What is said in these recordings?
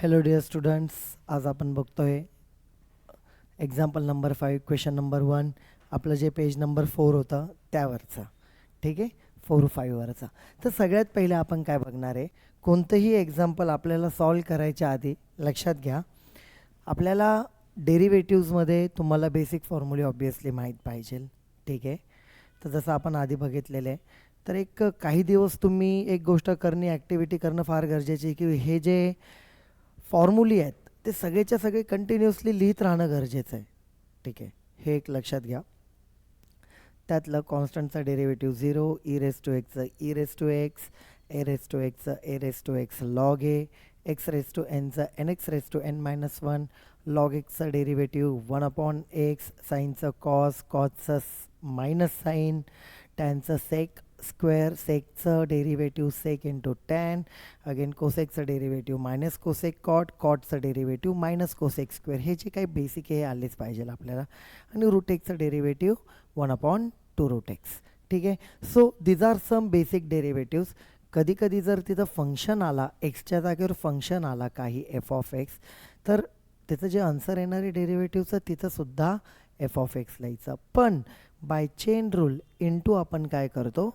Hello dear students, आज आपण बघतोय एक्झाम्पल नंबर 5 क्वेश्चन नंबर 1. आपलं जे पेज नंबर 4 होतं त्यावरचं. ठीक आहे, 4-5वरचा. तर सगळ्यात पहिले आपण काय बघणार आहे, कोणतंही एक्झाम्पल आपल्याला सॉल्व करायच्या आधी लक्षात घ्या, आपल्याला डेरिव्हेटिव्हजमध्ये तुम्हाला बेसिक फॉर्म्युले ऑब्वियसली माहीत पाहिजे. ठीक आहे, तर जसं आपण आधी बघितलेलं आहे, तर एक काही दिवस तुम्ही एक गोष्ट करणे, ॲक्टिव्हिटी करणं फार गरजेची आहे की हे जे फॉर्म्युले आहेत ते सगळेच्या सगळे कंटिन्युअसली लिहित राहणं गरजेचं आहे. ठीक आहे, हे एक लक्षात घ्या. त्यातलं कॉन्स्टंटचा डेरिव्हेटिव्ह 0, ई रेस टू एक्सचं e raise to x, a raise to एक्सचं a raise to x log a, x raise to एनचं n x raise to n -1, log एक्सचं डेरिव्हेटिव्ह 1/x, साईनचं कॉस, कॉसचं मायनस साईन, टॅनचं sec square, सेकचं derivative sec into tan, again कोसेकचं derivative minus cosec cot, कॉटचं derivative minus cosec square. हे जे काही बेसिक आहे हे आलेच पाहिजे आपल्याला. आणि रूट एक्सचं डेरिव्हेटिव्ह 1/2 रूट एक्स. ठीक आहे, so these are some basic derivatives. कधी कधी जर तिथं फंक्शन आला, एक्सच्या जागेवर फंक्शन आला काही एफ ऑफ एक्स, तर त्याचं जे आन्सर येणारे डेरिव्हेटिव्हचं तिथंसुद्धा एफ ऑफ एक्स लिहायचं. पण बाय चेन रूल इंटू आपण काय करतो,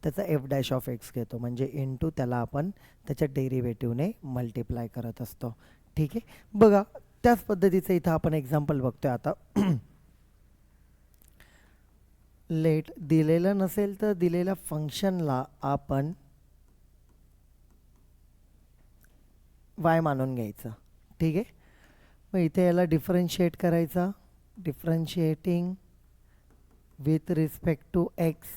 त्याचा एफ डॅश ऑफ एक्स घेतो, म्हणजे इंटू त्याला आपण त्याच्या डेरिव्हेटिव्हने मल्टिप्लाय करत असतो. ठीक आहे, बघा त्याच पद्धतीचं इथं आपण एक्झाम्पल बघतोय आता. लेट दिलेलं नसेल तर दिलेल्या फंक्शनला आपण वाय मानून घ्यायचं. ठीक आहे, मग इथे याला डिफरन्शिएट करायचा, differentiating with respect to X.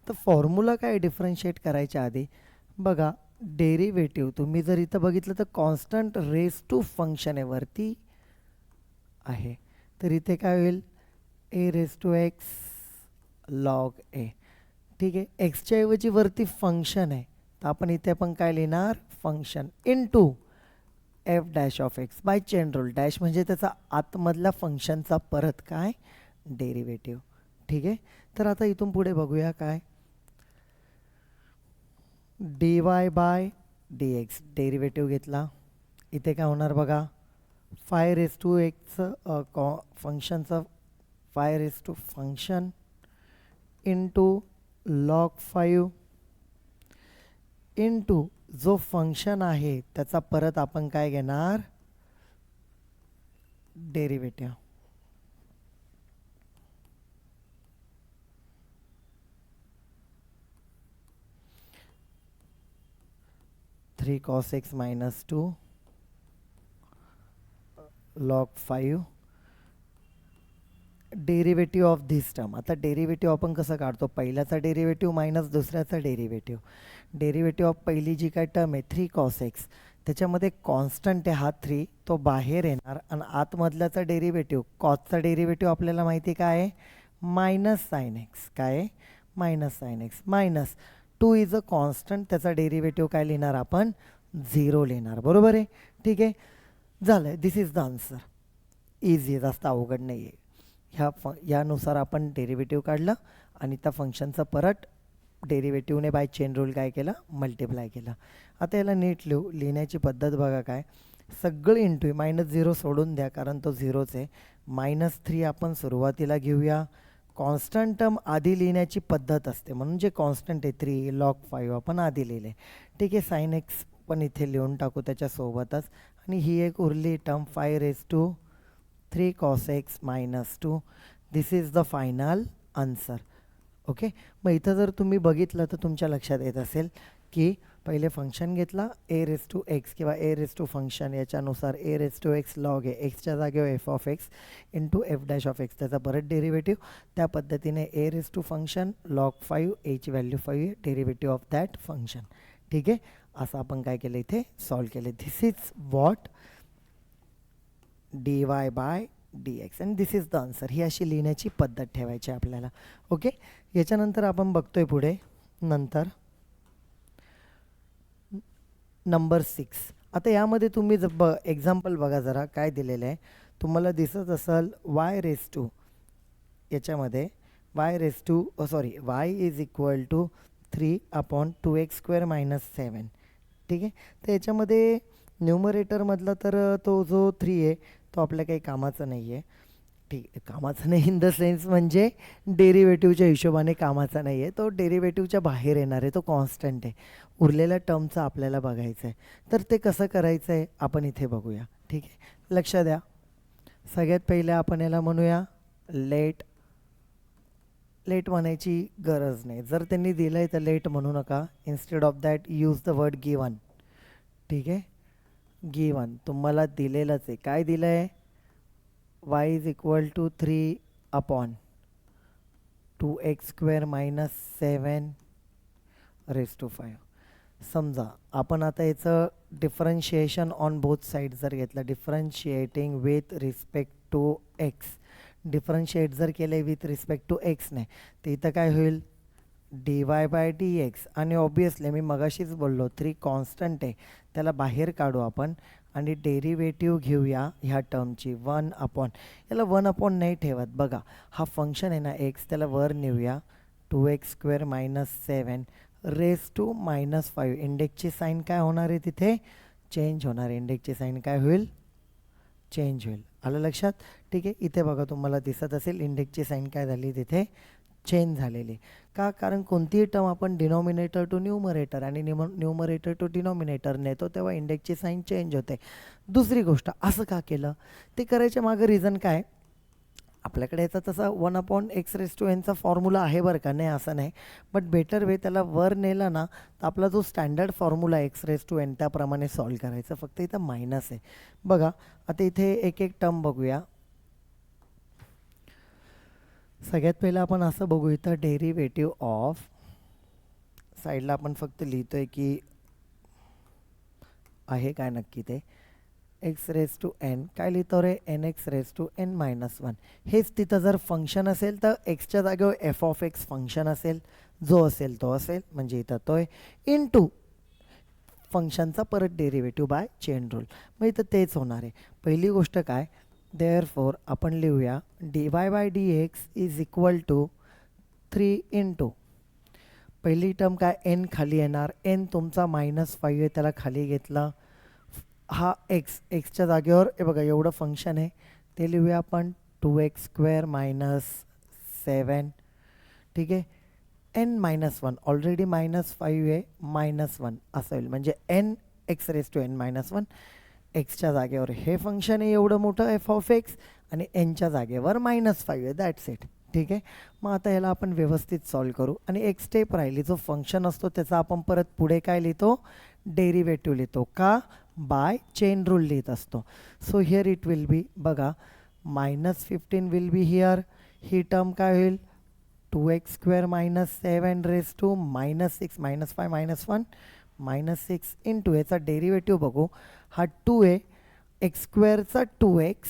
तर फॉर्म्युला काय डिफरन्शिएट करायच्या आधी बघा, डेरिव्हेटिव्ह तुम्ही जर इथं बघितलं तर कॉन्स्टंट रेस टू फंक्शन आहे वरती आहे, तर इथे काय होईल, ए रेस टू एक्स लॉग ए. ठीक आहे, एक्सच्या ऐवजी वरती फंक्शन आहे, तर आपण इथे पण काय लिहिणार, function into F dash of X by chain rule. Dash म्हणजे त्याचा आतमधल्या फंक्शनचा परत काय डेरिव्हेटिव्ह. ठीक आहे, तर आता इथून पुढे बघूया काय, d y by D x derivative घेतला. इथे काय होणार बघा, 5 रेस टू एक्सचं फंक्शनचं 5 raise to function into log 5 into जो फंक्शन आहे त्याचा परत आपण काय घेणार, derivative. Three cos x -2 log 5 derivative of this term. आता डेरिव्हेटिव्ह आपण कसं काढतो, पहिल्याचा डेरिव्हेटिव्ह मायनस दुसऱ्याचा डेरिव्हेटिव्ह. डेरिव्हेटिव्ह ऑफ पहिली जी काय टर्म आहे 3 कॉस एक्स, त्याच्यामध्ये कॉन्स्टंट आहे हा 3, तो बाहेर येणार, आणि आतमधल्याचा डेरिव्हेटिव्ह कॉसचा डेरिव्हेटिव्ह आपल्याला माहिती काय आहे, मायनस साइन एक्स. काय आहे, minus sine x. Minus 2 is a constant, त्याचा डेरिव्हेटिव्ह काय लिहिणार आपण, 0 लिहिणार. बरोबर आहे. ठीक आहे, झालं, दिस इज द आन्सर. इझी आहे, जास्त अवघड नाही आहे. यानुसार आपण डेरिव्हेटिव्ह काढलं आणि त्या फंक्शनचं परत डेरिव्हेटिव्हने बाय चेन रूल काय केलं, मल्टिप्लाय केलं. आता याला नीट लिहिण्याची पद्धत बघा, काय सगळं इंटू -0 सोडून द्या कारण तो 0च आहे. -3 आपण सुरुवातीला घेऊया. कॉन्स्टंट टर्म आधी लिहिण्याची पद्धत असते, म्हणून जे कॉन्स्टंट आहे 3 लॉग 5 आपण आधी लिहिले. ठीक आहे, साइन एक्स पण इथे लिहून टाकू त्याच्यासोबतच. आणि ही एक उरली term 5 raise to 3 cos x -2. This is the final answer. Okay, मग इथं जर तुम्ही बघितलं तर तुमच्या लक्षात येत असेल की पहिले फंक्शन घेतला ए रेस टू एक्स किंवा ए रेस टू फंक्शन, याच्यानुसार a raise to x log a, एक्सच्या जागेवर f of x into F dash of x, त्याचा परत डेरिव्हेटिव्ह. त्या पद्धतीने a raise to function log 5, एची value 5, derivative of that function. ठीक आहे, असं आपण काय केलं इथे सॉल्व केले. This is what d y by D x and this is the answer. ही अशी लिहिण्याची पद्धत ठेवायची आपल्याला. ओके, याच्यानंतर आपण बघतोय पुढे नंतर नंबर 6. आता यामध्ये तुम्ही एक्झाम्पल बघा जरा काय दिलेलं आहे, तुम्हाला दिसत असेल वाय रेस टू, याच्यामध्ये Y raise to Y is equal to 3/2x² - 7. ठीक आहे, तर याच्यामध्ये न्यूमरेटरमधला तर तो जो 3 आहे तो आपल्या काही कामाचा नाही आहे. ठीक आहे, कामाचा नाही इन द सेन्स म्हणजे डेरिव्हेटिव्हच्या हिशोबाने कामाचा नाही आहे, तो डेरिव्हेटिव्हच्या बाहेर येणार आहे, तो कॉन्स्टंट आहे. उरलेल्या टर्मचं आपल्याला बघायचं आहे. तर ते कसं करायचं आहे आपण इथे बघूया. ठीक आहे, लक्ष द्या. सगळ्यात पहिले आपण याला म्हणूया लेट. लेट म्हणायची गरज नाही, जर त्यांनी दिलं आहे तर लेट म्हणू नका. Instead of that use the word given. ठीक आहे, गिवन तुम्हाला दिलेलंच आहे. काय दिलं आहे? y is equal to 3 upon 2x² minus 7 raise to 5. समजा आपण आता याचं डिफरन्शिएशन ऑन बोथ साईड जर घेतलं, differentiating with respect to x, differentiate जर केले विथ रिस्पेक्ट टू एक्स नाही तर इथं काय होईल? dy by D X. आणि ऑब्वियसली मी मगाशीच बोललो 3 कॉन्स्टंट आहे, त्याला बाहेर काढू आपण आणि डेरिव्हेटिव्ह घेऊया ह्या टर्मची 1 अपॉन. याला 1 अपॉन नाही ठेवत, बघा हा फंक्शन आहे ना एक्स, त्याला वर नेऊया 2x² minus 7 raise to minus 5. इंडेक्सची साईन काय होणार आहे? तिथे चेंज होणार आहे. इंडेक्सची साईन काय होईल? चेंज होईल. आलं लक्षात? ठीक आहे, इथे बघा तुम्हाला दिसत असेल इंडेक्सची साईन काय झाली? तिथे चेंज झालेली. का? कारण कोणतीही टर्म आपण डिनॉमिनेटर टू न्यूमरेटर आणि न्यूमरेटर टू डिनॉमिनेटर नेतो तेव्हा इंडेक्सची साईन चेंज होते. दुसरी गोष्ट, असं का केलं? ते करायच्या मागं रिझन काय? आपल्याकडे याचा तसा 1 अपॉन एक्स रेज टू एनचा फॉर्म्युला आहे बरं का, नाही असं नाही, बट बेटर वे त्याला वर नेला ना तर आपला जो standard formula X raise to N त्याप्रमाणे सॉल्व करायचं. फक्त इथं मायनस आहे. बघा आता इथे एक एक टर्म बघूया. सगळ्यात पहिलं आपण असं बघू, इथं डेरिव्हेटिव्ह ऑफ साईडला आपण फक्त लिहितोय की आहे काय नक्की ते एक्स रेज टू एन. काय लिहितो रे? N x raise to n minus 1. हेच तिथं जर फंक्शन असेल तर एक्सच्या जागेवर एफ ऑफ एक्स फंक्शन असेल, जो असेल तो असेल, म्हणजे इथं तो आहे इन टू फंक्शनचा परत डेरिव्हेटिव्ह बाय चेन रूल. मग इथं तेच होणार आहे. पहिली गोष्ट काय? देअरफॉर आपण लिहूया dy by D X is equal to 3 into पहिली टर्म काय? एन खाली येणार. एन तुमचा -5 आहे, त्याला खाली घेतला. हा एक्स, एक्सच्या जागेवर हे बघा एवढं फंक्शन आहे ते लिहूया आपण 2x² मायनस 7. ठीक आहे, n-1 ऑलरेडी -5 आहे, -1 असं होईल. म्हणजे n x raise to n-1. एक्सच्या जागेवर हे फंक्शन आहे एवढं मोठं एफ ऑफ एक्स आणि एनच्या जागेवर -5 आहे. That's it. ठीक आहे, मग आता याला आपण व्यवस्थित सॉल्व करू. आणि एक स्टेप राहिली, जो फंक्शन असतो त्याचा आपण परत पुढे काय लिहितो? डेरिव्हेटिव्ह लिहितो. का? बाय चेन रूल लिहित असतो. So here it will be, बघा -15 विल बी हिअर. ही टर्म काय होईल? 2x² minus 7 raise to -6 -5 -1 -6 into याचा डेरिव्हेटिव्ह बघू. हा 2 आहे, x² 2x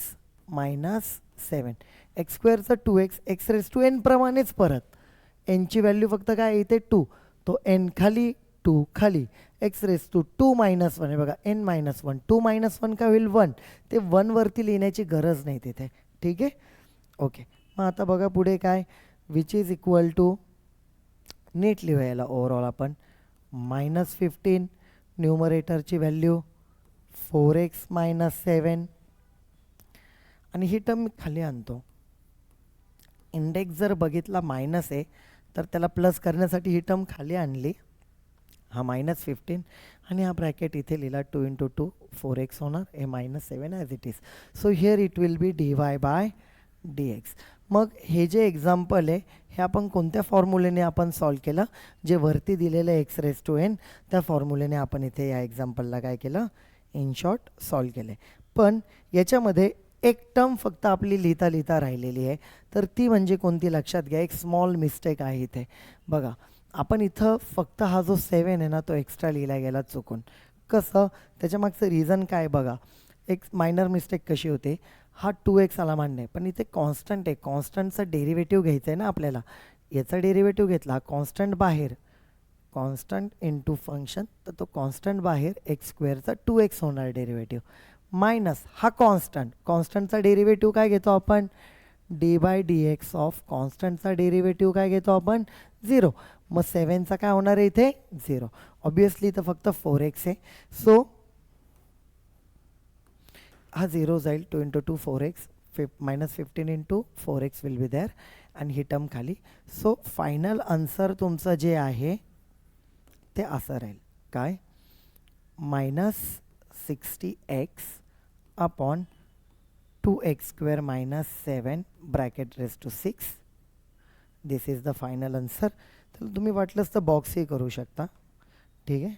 minus 7. x² 2x X raise to N प्रमाणेच परत एनची व्हॅल्यू फक्त काय येते? 2. तो एन खाली 2 खाली एक्स रेज टू 2 -1 आहे बघा, n-1. 2 -1 काय होईल? 1. ते 1 वरती लिहिण्याची गरज नाही तिथे. ठीक आहे, ओके. मग आता बघा पुढे काय? विच इज इक्वल टू, नीट लिहायला ओव्हरऑल आपण -15 न्यूमरेटरची व्हॅल्यू 4x मायनस 7 आणि ही टर्म खाली आणतो. इंडेक्स जर बघितला मायनस आहे तर त्याला प्लस करण्यासाठी ही टर्म खाली आणली. हा -15 आणि हा ब्रॅकेट इथे लिहिला 2 × 2 4x होणार, हे -7 as it is. So here it will be dy by D X. मग हे जे एक्झाम्पल आहे हे आपण कोणत्या फॉर्म्युलेने आपण सॉल्व केलं? जे वरती दिलेलं एक्स रेज टू एन त्या फॉर्म्युलेने आपण इथे या एक्झाम्पलला काय केलं? इन शॉर्ट सॉल्व केलं. पण याच्यामध्ये एक टर्म फक्त आपली लिहिता लिहिता राहिलेली आहे, तर ती म्हणजे कोणती? लक्षात घ्या, एक स्मॉल मिस्टेक आहे इथे. बघा आपण इथं फक्त हा जो 7 आहे ना तो एक्स्ट्रा लिहिला गेला चुकून. कसं? त्याच्यामागचं रिझन काय बघा. एक मायनर मिस्टेक कशी होते? हा 2x आला मान्य आहे, पण इथे कॉन्स्टंट आहे, कॉन्स्टंटचं डेरिव्हेटिव्ह घ्यायचं आहे ना आपल्याला. याचा डेरिव्हेटिव्ह घेतला, कॉन्स्टंट बाहेर, कॉन्स्टंट इंटू फंक्शन, तर तो कॉन्स्टंट बाहेर x² 2x होणार डेरिव्हेटिव्ह, मायनस हा कॉन्स्टंट, कॉन्स्टंटचा डेरिव्हेटिव्ह काय घेतो आपण? D by D x of कॉन्स्टंटचा डेरिव्हेटिव्ह काय घेतो आपण? 0. मग 7चा काय होणार आहे इथे? 0. ऑब्वियसली तर फक्त 4x आहे. सो हा 0 जाईल. 2 into 2 4x, -15 into 4x will be there आणि ही टर्म खाली. सो फायनल आन्सर तुमचं जे आहे ते असं राहील काय, -60x upon 2x² -7 bracket raise to 6. This is the final answer. तर तुम्ही वाटलंच तर बॉक्सही करू शकता. ठीक आहे,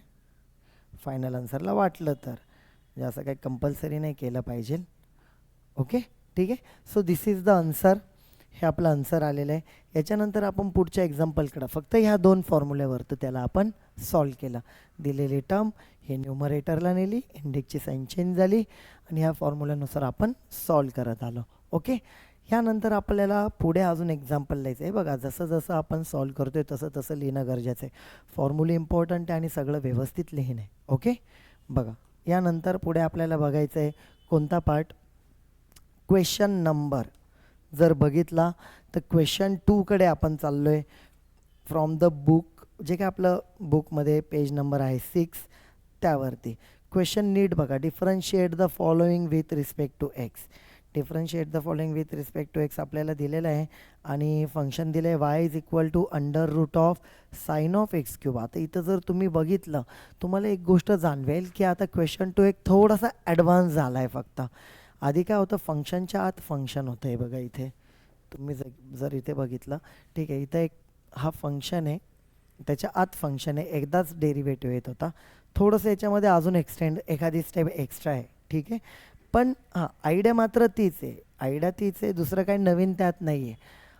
फायनल आन्सरला वाटलं तर, म्हणजे असं काही कंपल्सरी नाही केलं पाहिजे. ओके, ठीक आहे. So this is the answer. हे आपलं आन्सर आलेलं आहे. याच्यानंतर आपण पुढच्या एक्झाम्पलकडं फक्त ह्या 2 फॉर्म्युल्यावर तर त्याला आपण सॉल्व केलं. दिलेली टर्म हे न्यूमरेटरला नेली, इंडेक्सची साईन चेंज झाली आणि ह्या फॉर्म्युल्यानुसार आपण सॉल्व करत आलो. ओके, ह्यानंतर आपल्याला पुढे अजून एक्झाम्पल लिहायचं आहे. बघा, जसं जसं आपण सॉल्व करतोय तसं तसं लिहिणं गरजेचं आहे. फॉर्म्युले इम्पॉर्टंट आहे आणि सगळं व्यवस्थित लिहिणं आहे. ओके, बघा यानंतर पुढे आपल्याला बघायचं आहे कोणता पार्ट, क्वेश्चन नंबर. जर बघितला तर क्वेश्चन 2कडे आपण चाललो आहे फ्रॉम द बुक. जे काय आपलं बुकमध्ये पेज नंबर आहे 6 त्यावरती. क्वेश्चन नीट बघा, differentiate the following with respect to x. Differentiate the following with respect to x आपल्याला दिलेलं आहे आणि फंक्शन दिलं आहे वाय इज इक्वल टू √ऑफ साइन ऑफ एक्स क्यूब. आता इथं जर तुम्ही बघितलं तुम्हाला एक गोष्ट जाणवेल की आता क्वेश्चन 2 एक थोडासा ॲडव्हान्स झाला आहे. फक्त आधी काय होतं, फंक्शनच्या आत फंक्शन होतं. हे बघा इथे तुम्ही जर इथे बघितलं, ठीक आहे, इथं एक हा फंक्शन आहे, त्याच्या आत फंक्शन आहे, एकदाच डेरिव्हेटिव्ह येत होता. थोडंसं याच्यामध्ये अजून एखादी स्टेप एक्स्ट्रा आहे. ठीक आहे, पण हां आयडिया मात्र तीच आहे. आयडिया तीच आहे, दुसरं काही नवीन त्यात नाही आहे.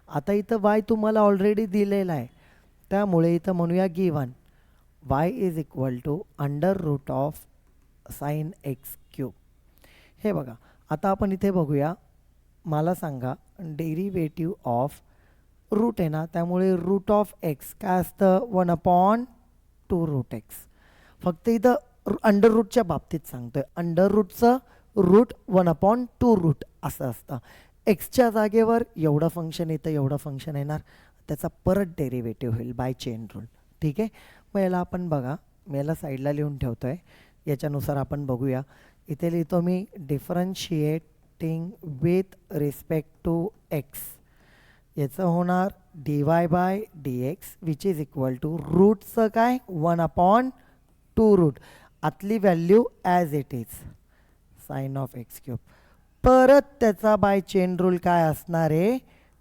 आता इथं वाय तुम्हाला ऑलरेडी दिलेला आहे, त्यामुळे इथं म्हणूया given y is equal to √ऑफ साइन एक्स क्यूब. हे बघा, आता आपण इथे बघूया. मला सांगा डेरिव्हेटिव्ह ऑफ रूट आहे ना, त्यामुळे √ऑफ x काय असतं, 1/2√x. फक्त इथं √च्या बाबतीत सांगतोय. √चं रूट 1/2√, असं असतं. एक्सच्या जागेवर एवढं फंक्शन येतं, एवढं फंक्शन येणार, त्याचा परत डेरिव्हेटिव्ह होईल बाय चेन रूल. ठीक आहे, मग याला आपण बघा, मी याला साईडला लिहून ठेवतो आहे. याच्यानुसार आपण बघूया. इथे लिहितो मी differentiating with respect to x. याचं होणार dy/dx which is equal to रूटचं काय 1/2√. आतली value as it is sine of x cube. परत त्याचा बाय चेन रूल काय असणार आहे,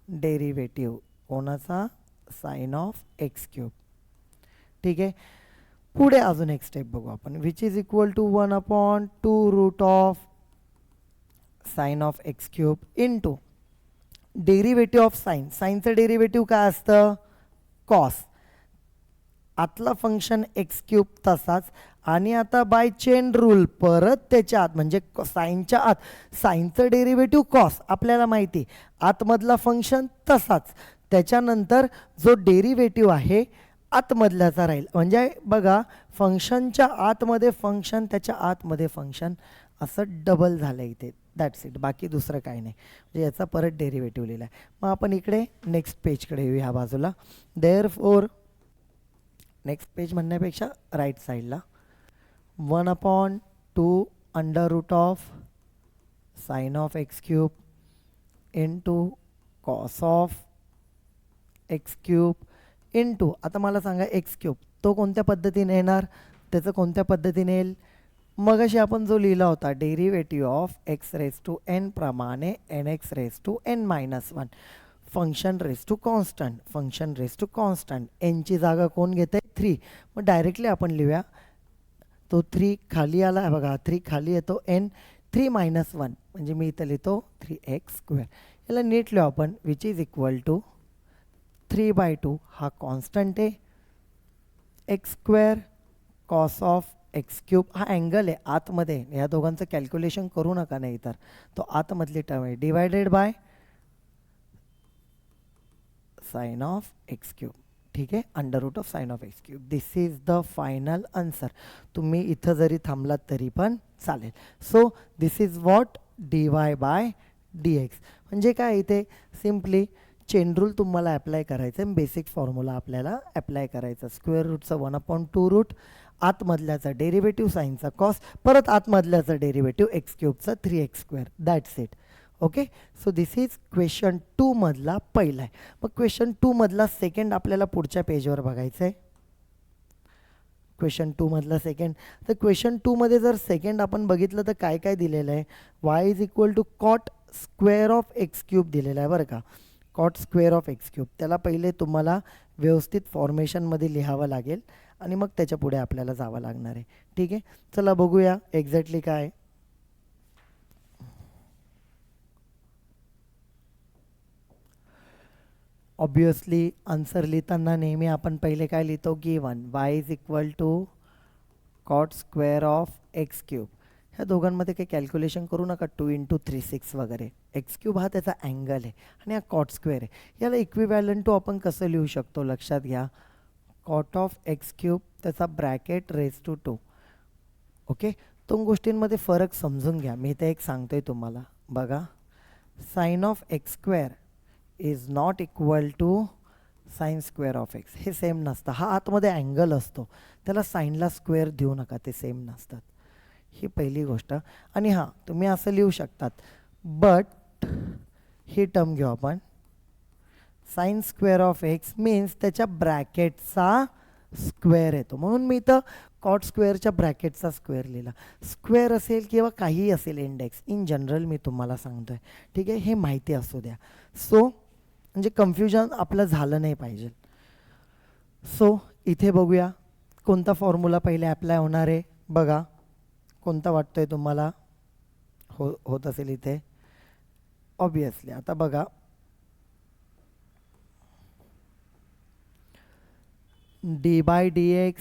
डेरिव्हेटिव्ह कोणाचा, साइन ऑफ एक्स क्यूब. ठीक आहे, पुढे अजून एक स्टेप बघू आपण. विच इज इक्वल टू 1/2√ऑफ sine of x cube into derivative of sine. साइनचं डेरिव्हेटिव्ह काय असतं, कॉस. आतला फंक्शन एक्स क्यूब तसाच, आणि आता बाय चेन रूल परत त्याच्या आत म्हणजे साइनच्या आत साइनचं डेरिव्हेटिव्ह कॉस आपल्याला माहिती, आतमधला फंक्शन तसाच. त्याच्यानंतर जो डेरिव्हेटिव्ह आहे आतमधल्याचा राहील. म्हणजे बघा, फंक्शनच्या आतमध्ये फंक्शन, त्याच्या आतमध्ये फंक्शन, असं डबल झालं इथे. दॅट्स इट, बाकी दुसरं काही नाही. म्हणजे याचा परत डेरिव्हेटिव्ह लिहिला आहे. मग आपण इकडे नेक्स्ट पेजकडे येऊ, ह्या बाजूला. देअरफॉर नेक्स्ट पेज म्हणण्यापेक्षा राईट साईडला 1/2√ऑफ sine of x cube into cos of x cube into, आता मला सांगा एक्स क्यूब तो कोणत्या पद्धतीने येणार, त्याचं कोणत्या पद्धतीने येईल. मग अशी आपण जो लिहिला होता डेरिव्हेटिव्ह ऑफ x⁻n प्रमाणे nx⁻n-1 function raise to constant, function raise to constant. एनची जागा कोण घेत आहे, 3. मग डायरेक्टली आपण लिहूया, तो 3 खाली आला बघा, 3 खाली येतो, n 3-1 म्हणजे मी इथं लिहितो 3x². याला नीट लिहू आपण, विच इज इक्वल टू 3/2 हा कॉन्स्टंट आहे, x² cos of x cube हा अँगल आहे आतमध्ये. या दोघांचं कॅल्क्युलेशन करू नका, नाही तर तो आतमधली टर्म आहे, divided by sine of x cube. ठीक आहे, √ऑफ sine of x cube. This is the final answer. तुम्ही इथं जरी थांबलात तरी पण चालेल. So this is what dy/dx. म्हणजे काय, इथे सिम्पली चेन रूल तुम्हाला अप्लाय करायचं आहे. बेसिक फॉर्म्युला आपल्याला अप्लाय करायचा. स्क्वेअर रूटचं 1/2√, आतमधल्याचा डेरिव्हेटिव्ह साईनचा कॉस, परत आतमधल्याचा डेरिव्हेटिव्ह एक्स क्यूबचा 3x². That's it. Okay, so this is question 2 मधला पहिला आहे. मग क्वेश्चन 2 मधला सेकंड आपल्याला पुढच्या पेजवर बघायचं आहे. क्वेश्चन 2 मधला सेकंड. तर क्वेश्चन 2 मध्ये जर सेकंड आपण बघितलं तर काय काय दिलेलं आहे, y is equal to cot square of x cube दिलेला आहे बरं का. Cot square of x cube, त्याला पहिले तुम्हाला व्यवस्थित फॉर्मेशनमध्ये लिहावं लागेल आणि मग त्याच्या पुढे आपल्याला जावं लागणार आहे. ठीक आहे, चला बघूया एक्झॅक्टली काय. ऑब्वियसली आन्सर लिहिताना नेहमी आपण पहिले काय लिहितो, given y is equal to cot square of x cube. ह्या दोघांमध्ये काही कॅल्क्युलेशन करू नका, 2 × 3 6 वगैरे. एक्स क्यूब हा त्याचा अँगल आहे आणि हा कॉट स्क्वेअर आहे. याला इक्विव्हॅलंट टू आपण कसं लिहू शकतो लक्षात घ्या, कॉट ऑफ एक्स क्यूब त्याचा ब्रॅकेट रेज टू 2. ओके, दोन गोष्टींमध्ये फरक समजून घ्या. मी ते एक सांगतोय तुम्हाला बघा. Sine of x square is not equal to sine square of x. हे सेम नसतं. हा आतमध्ये अँगल असतो, त्याला साईनला स्क्वेअर देऊ नका, ते सेम नसतात. ही पहिली गोष्ट. आणि हां, तुम्ही असं लिहू शकतात, बट ही टर्म घेऊ आपण, sign square of x means त्याच्या ब्रॅकेटचा स्क्वेअर येतो, म्हणून मी इथं कॉट स्क्वेअरच्या ब्रॅकेटचा स्क्वेअर लिहिला. स्क्वेअर असेल किंवा काहीही असेल इंडेक्स, इन जनरल मी तुम्हाला सांगतोय. ठीक आहे, हे माहिती असू द्या. सो म्हणजे कन्फ्युजन आपलं झालं नाही पाहिजे. सो इथे बघूया कोणता फॉर्म्युला पहिले अप्लाय होणार आहे. बघा कोणता वाटतोय तुम्हाला होत असेल इथे. ऑब्वियसली आता बघा, d/dx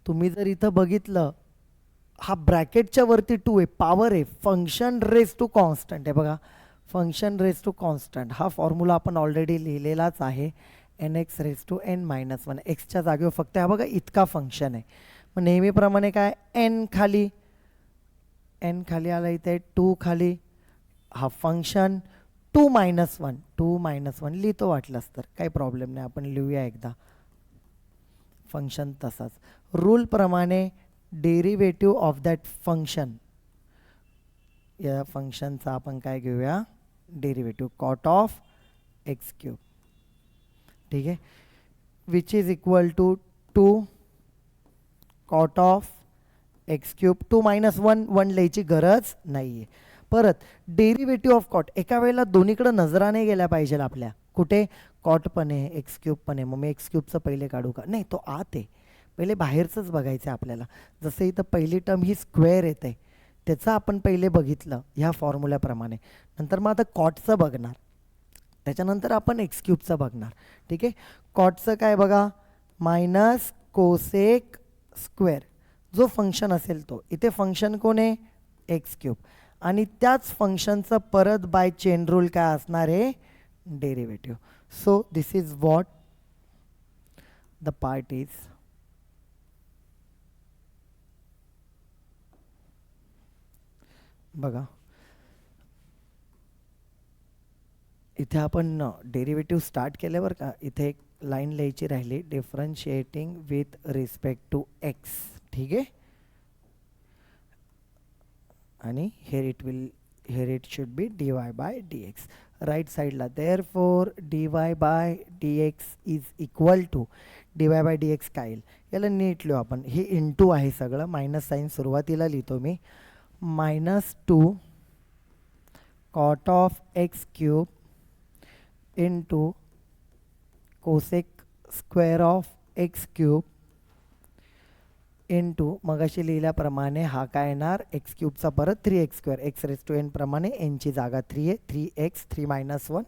तुम्ही जर इथं बघितलं, हा ब्रॅकेटच्या वरती 2 आहे, पॉवर आहे, फंक्शन रेज टू कॉन्स्टंट आहे. बघा, फंक्शन रेज टू कॉन्स्टंट हा फॉर्म्युला आपण ऑलरेडी लिहिलेलाच आहे, nx रेज टू n-1. एक्सच्या जागेवर फक्त हा बघा इतका फंक्शन आहे. मग नेहमीप्रमाणे काय, n खाली आला, इथे 2 खाली, हा फंक्शन 2-1 लिहितो वाटलंच तर, काही प्रॉब्लेम नाही. आपण लिहूया एकदा फंक्शन तसाच. रूल प्रमाणे डेरिव्हेटिव्ह ऑफ दॅट फंक्शन, या फंक्शनचा आपण काय घेऊया, derivative cot of x cube. ठीक आहे, which is equal to 2 cot of x cube. 2-1 लिहायची गरज नाही आहे. परत डेरिव्हेटिव्ह ऑफ कॉट, एका वेळेला दोन्हीकडे नजराने गेल्या पाहिजे आपल्या. कुठे, कॉट पण आहे, एक्स क्यूब पण आहे. मग मी एक्स क्यूबचं पहिले काढू का, नाही तो आत आहे, पहिले बाहेरचंच बघायचं आहे आपल्याला. जसं इथं पहिली टर्म ही स्क्वेअर येते, त्याचं आपण पहिले बघितलं ह्या फॉर्म्युल्याप्रमाणे. नंतर मग आता कॉटचं बघणार, त्याच्यानंतर आपण एक्स क्यूबचं बघणार. ठीक आहे, कॉटचं काय बघा, मायनस कोसेक स्क्वेअर, जो फंक्शन असेल तो. इथे फंक्शन कोण आहे, एक्स क्यूब, आणि त्याच फंक्शनचं परत बाय चेन रूल काय असणार आहे, derivative. So this is what the part is. बघा इथे आपण डेरिव्हेटिव्ह स्टार्ट केल्यावर का इथे एक लाईन लिहायची राहिली, differentiating with respect to x. ठीक आहे, आणि here it should be dy/dx right साईडला. Therefore dy/dx is equal to, dy/dx काय येईल, याला नीट लिहू आपण. हे इंटू आहे सगळं, मायनस साईन सुरुवातीला लिहितो मी, -2 cot of x cube into cosec square of x cube into मगाशी लिहिल्याप्रमाणे हा काय येणार, एक्स क्यूबचा परत 3x², x raise to n प्रमाणे nची जागा 3 आहे, 3x 3-1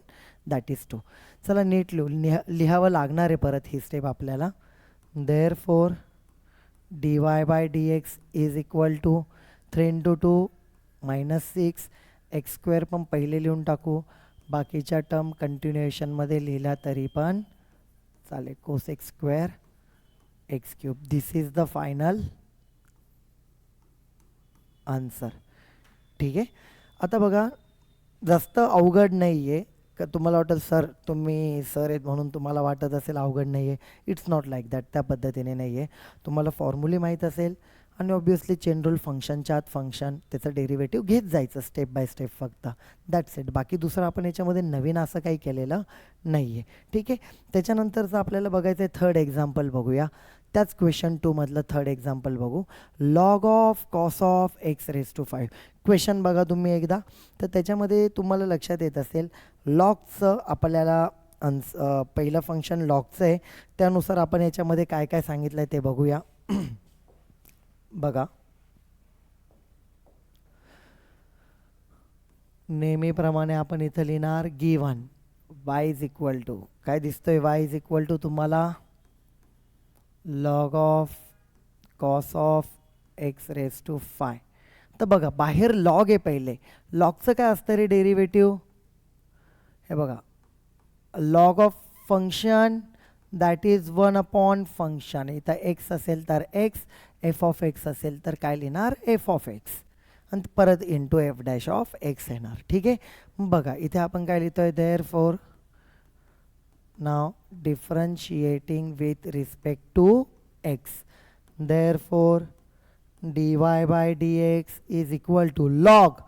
दॅट इज 2. चला नीट लिहावं लागणार आहे परत ही स्टेप आपल्याला. Therefore dy/dx is equal to 3 × 2 -6 x² पण पहिले लिहून टाकू, बाकीच्या टर्म कंटिन्युएशनमध्ये लिहिला तरी पण चालेल, cosec square x cube. This is the final answer. ठीक आहे, आता बघा जास्त अवघड नाही आहे, का तुम्हाला वाटेल सर तुम्ही सर आहेत म्हणून तुम्हाला वाटत असेल अवघड नाही आहे. इट्स नॉट लाईक दॅट, त्या पद्धतीने नाही आहे. तुम्हाला फॉर्म्युले माहीत असेल आणि ऑब्वियसली चेन रूल फंक्शनच्या आत फंक्शन त्याचं डेरिव्हेटिव्ह घेत जायचं स्टेप बाय स्टेप फक्त, दॅट्स इट. बाकी दुसरं आपण याच्यामध्ये नवीन असं काही केलेलं नाही आहे. ठीक आहे. त्याच्यानंतरचं आपल्याला बघायचं आहे थर्ड एक्झाम्पल बघूया. त्याच क्वेश्चन 2 मधलं थर्ड एक्झाम्पल बघू. Log of cos of x raise to 5. Question बघा तुम्ही एकदा. तर त्याच्यामध्ये तुम्हाला लक्षात येत असेल लॉगचं आपल्याला पहिलं फंक्शन लॉगचं आहे. त्यानुसार आपण याच्यामध्ये काय काय सांगितलं आहे ते बघूया. बघा नेहमीप्रमाणे आपण इथं लिहिणार given y is equal to काय दिसतोय, y इज इक्वल टू तुम्हाला log of cos of x raise to 5. तर बघा बाहेर लॉग आहे पहिले. लॉगचं काय असतं रे डेरिव्हेटिव्ह, हे बघा log of function that is 1 function. इथं एक्स असेल तर एक्स, एफ ऑफ एक्स असेल तर काय लिहिणार एफ ऑफ एक्स आणि परत into F dash of x येणार. ठीक आहे. बघा इथे आपण काय लिहितोय देअरफॉर नाव differentiating with respect to x, therefore dy by dx is equal to log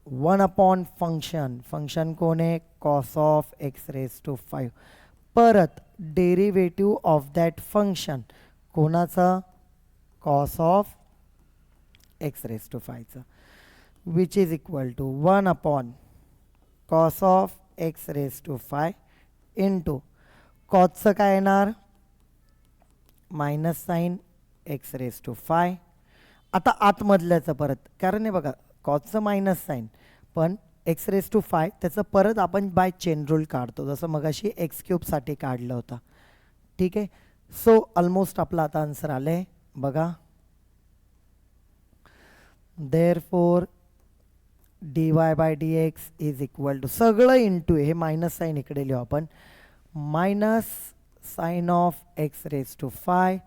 1 function. Function कोण आहे cos of x raise to 5. परत डेरिव्हेटिव्ह ऑफ दॅट फंक्शन कोणाचं cos of x raise to 5चं which is equal to 1 cos of x raise to 5 into कॉसचं काय येणार minus sine x raise to 5. आता आतमधल्याचं परत, कारण हे बघा कॉसचं मायनस साईन पण एक्स रेज टू 5 त्याचं परत आपण बाय चेन रूल काढतो जसं मगाशी एक्स क्यूबसाठी काढलं होतं. ठीक आहे. सो ऑलमोस्ट आपला आता आन्सर आलं आहे बघा. Therefore dy by dx is equal to सगळं इंटू हे मायनस साईन इकडे लिहू आपण minus sine of x raise to 5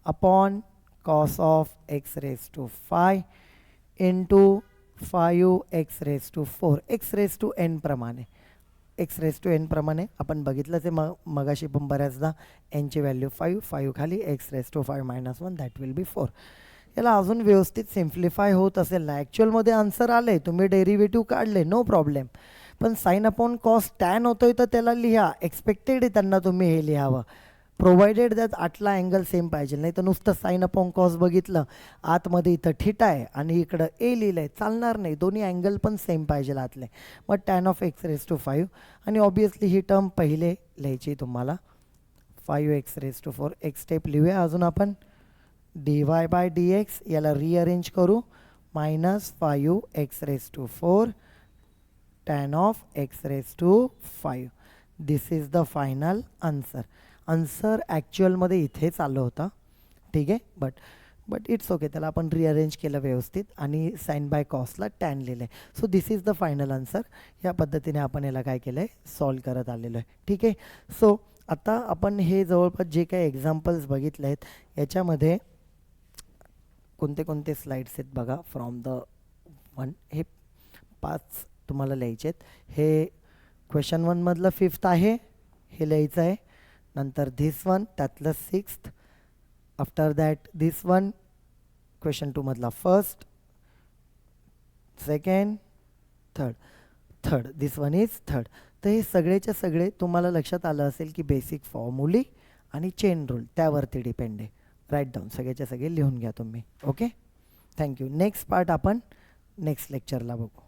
upon cos of x raised to 5 into 5x raised to 4 x raised to n प्रमाणे. x raised to n प्रमाणे आपण बघितलं ते मगाशी पण बऱ्याचदा n ची व्हॅल्यू 5 खाली x raised to 5 minus 1 that will be 4. याला अजून व्यवस्थित सिम्प्लिफाय होत असेल ना ॲक्च्युअलमध्ये आन्सर आले तुम्ही डेरिव्हेटिव्ह काढले नो प्रॉब्लेम, पण साईन अपॉन कॉस टॅन होतोय तर त्याला लिहा एक्सपेक्टेड आहे त्यांना तुम्ही हे लिहावं प्रोव्हाइडेड दॅट आतला अँगल सेम पाहिजे. नाही तर नुसतं साईन अपॉन कॉस बघितलं आतमध्ये इथं थिटा आहे आणि इकडं ए लिहिलं आहे चालणार नाही, दोन्ही अँगल पण सेम पाहिजे आतले. मग tan of x raise to 5 आणि ऑब्वियसली ही टर्म पहिले लिहायची तुम्हाला 5x रेज टू 4. एक स्टेप लिहूया अजून आपण dy बाय dx याला रिअरेंज करू minus 5x raise to 4 tan of x raise to 5. This is the final answer. Answer ॲक्च्युअलमध्ये इथेच आलं होतं. ठीक आहे. बट इट्स ओके, त्याला आपण रिअरेंज केलं व्यवस्थित आणि साइन बाय कॉसला टॅन लिहिलं आहे. So this is the final answer. या पद्धतीने आपण याला काय केलं आहे सॉल्व करत आलेलो आहे. ठीक आहे. सो आता आपण हे जवळपास जे काही एक्झाम्पल्स बघितले आहेत याच्यामध्ये कोणते कोणते स्लाइड्स आहेत बघा. फ्रॉम द 1 हे 5 तुम्हाला लिहायचे आहेत. हे क्वेश्चन 1 मधलं 5th आहे हे लिहायचं आहे. नंतर धिस वन त्यातलं 6th. After that this one question 2 मधला 1st, 2nd, 3rd. This one is 3rd. तर हे सगळेच्या सगळे तुम्हाला लक्षात आलं असेल की बेसिक फॉर्म्युली आणि चेन रूल त्यावरती डिपेंड आहे. राईट डाऊन सगळेच्या सगळे लिहून घ्या तुम्ही. ओके. थँक्यू. नेक्स्ट पार्ट आपण नेक्स्ट लेक्चरला बघू.